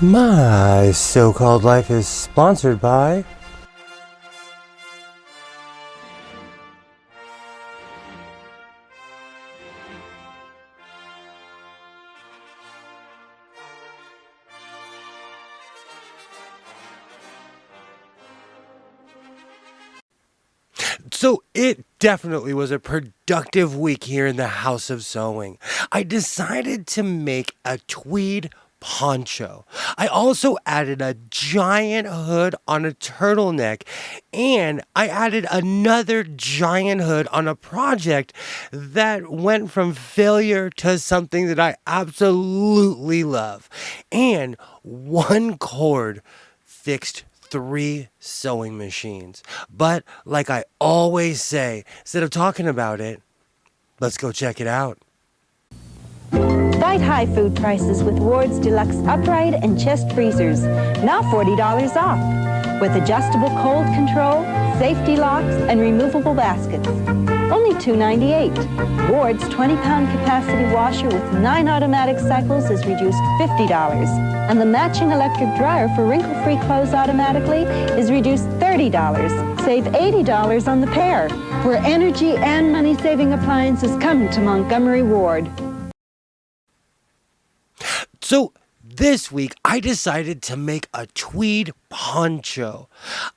My so-called life is sponsored by... So it definitely was a productive week here in the House of Sewing. I decided to make a tweed poncho. I also added a giant hood on a turtleneck, and I added another giant hood on a project that went from failure to something that I absolutely love. And one cord fixed 3 sewing machines. But like I always say, instead of talking about it, let's go check it out. Fight high food prices with Ward's Deluxe Upright and Chest Freezers. Now $40 off. With adjustable cold control, safety locks, and removable baskets. Only $2.98. Ward's 20-pound capacity washer with 9 automatic cycles is reduced $50. And the matching electric dryer for wrinkle-free clothes automatically is reduced $30. Save $80 on the pair. Where energy and money-saving appliances come to Montgomery Ward. So this week, I decided to make a tweed poncho.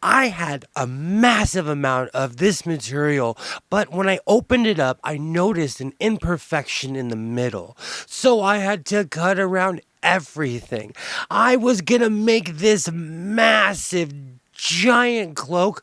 I had a massive amount of this material, but when I opened it up, I noticed an imperfection in the middle. So I had to cut around everything. I was gonna make this massive, giant cloak,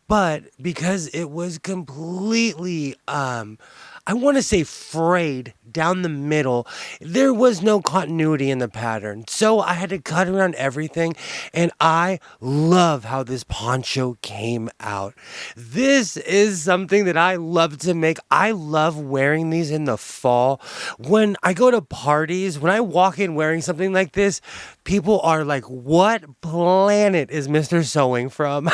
but because it was completely, I want to say frayed down the middle, there was no continuity in the pattern. So I had to cut around everything, and I love how this poncho came out. This is something that I love to make. I love wearing these in the fall. When I go to parties, when I walk in wearing something like this, people are like, what planet is Mr. Sewing from?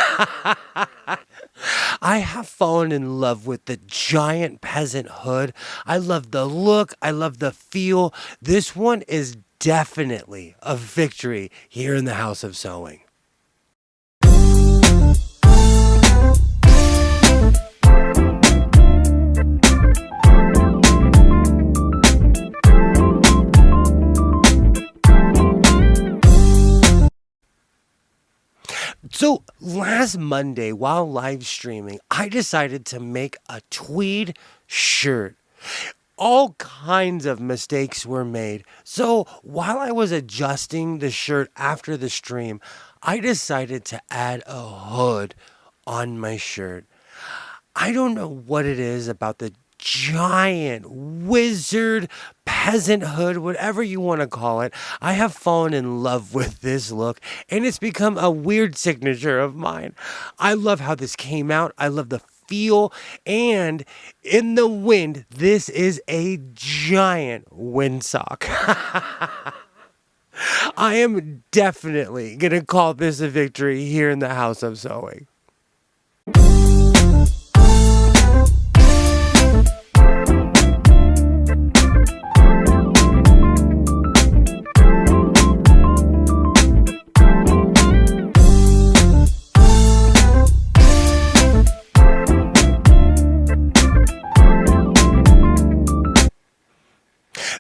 I have fallen in love with the giant peasant hood. I love the look. I love the feel. This one is definitely a victory here in the House of Sewing. So last Monday, while live streaming, I decided to make a tweed shirt. All kinds of mistakes were made. So while I was adjusting the shirt after the stream, I decided to add a hood on my shirt. I don't know what it is about the giant wizard peasant hood, whatever you want to call it. I have fallen in love with this look, and it's become a weird signature of mine. I love how this came out. I love the feel, and in the wind, this is a giant windsock. I am definitely going to call this a victory here in the House of Sewing.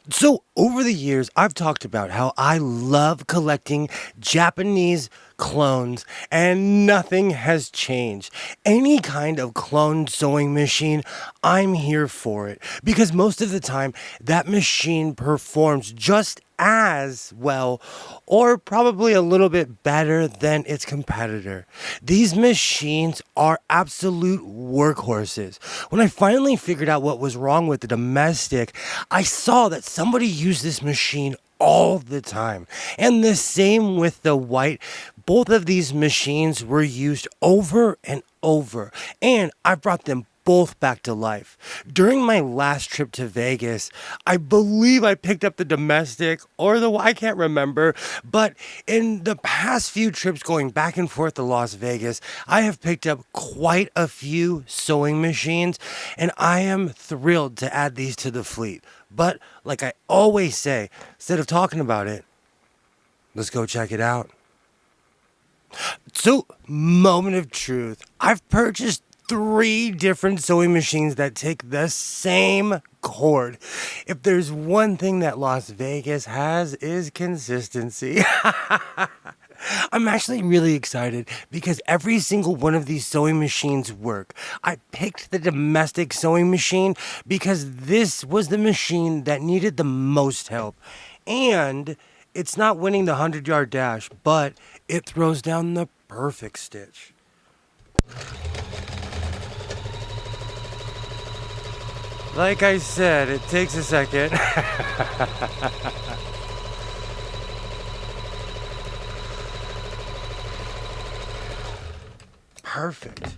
So over the years, I've talked about how I love collecting Japanese clones, and nothing has changed. Any kind of clone sewing machine, I'm here for it, because most of the time that machine performs just as well, or probably a little bit better than its competitor. These machines are absolute workhorses. When I finally figured out what was wrong with the domestic, I saw that somebody used this machine all the time. And the same with the white. Both of these machines were used over and over, and I brought them both back to life. During my last trip to Vegas, I believe I picked up the domestic or I can't remember, but in the past few trips going back and forth to Las Vegas, I have picked up quite a few sewing machines, and I am thrilled to add these to the fleet. But like I always say, instead of talking about it, Let's go check it out. So, moment of truth. I've purchased 3 different sewing machines that take the same cord. If there's one thing that Las Vegas has is consistency. I'm actually really excited because every single one of these sewing machines work. I picked the domestic sewing machine because this was the machine that needed the most help. And it's not winning the 100-yard dash, but it throws down the perfect stitch. Like I said, it takes a second. Perfect.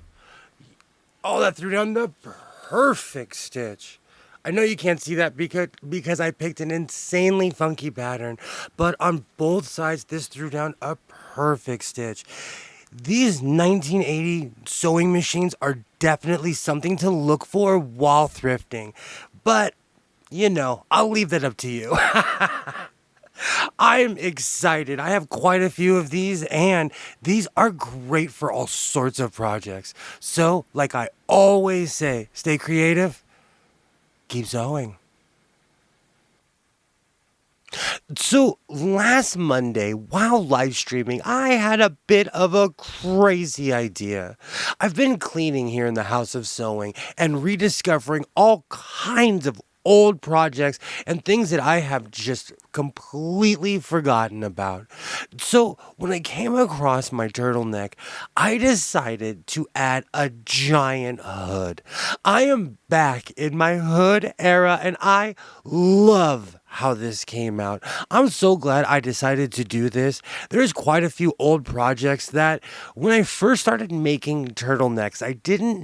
Oh, that threw down the perfect stitch. I know you can't see that because I picked an insanely funky pattern, but on both sides, this threw down a perfect stitch. These 1980 sewing machines are definitely something to look for while thrifting, but I'll leave that up to you. I'm excited. I have quite a few of these, and these are great for all sorts of projects. So, like I always say, stay creative, keep sewing. So last Monday, while live streaming, I had a bit of a crazy idea. I've been cleaning here in the House of Sewing and rediscovering all kinds of old projects and things that I have just completely forgotten about. So when I came across my turtleneck, I decided to add a giant hood. I am back in my hood era and I love how this came out. I'm so glad I decided to do this. There's quite a few old projects that when I first started making turtlenecks, I didn't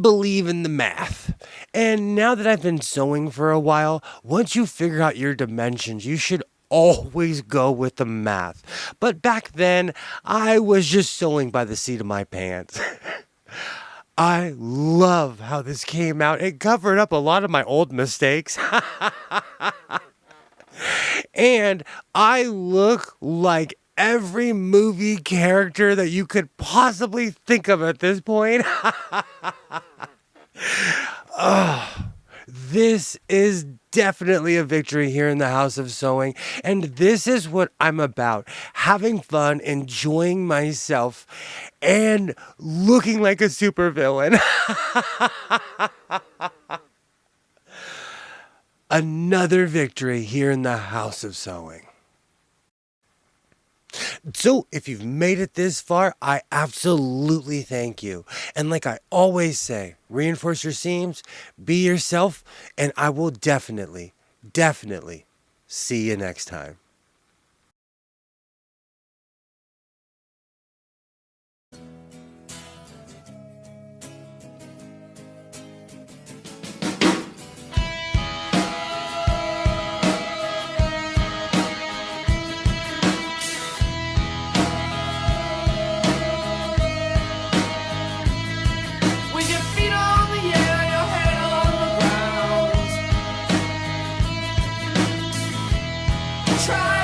believe in the math. And now that I've been sewing for a while, once you figure out your dimensions, you should always go with the math. But back then, I was just sewing by the seat of my pants. I love how this came out. It covered up a lot of my old mistakes. And I look like every movie character that you could possibly think of at this point. This is definitely a victory here in the House of Sewing, and this is what I'm about: having fun, enjoying myself, and looking like a supervillain. Another victory here in the House of Sewing. So, if you've made it this far, I absolutely thank you. And like I always say, reinforce your seams, be yourself, and I will definitely see you next time. With your feet on the air, your head on the ground. Try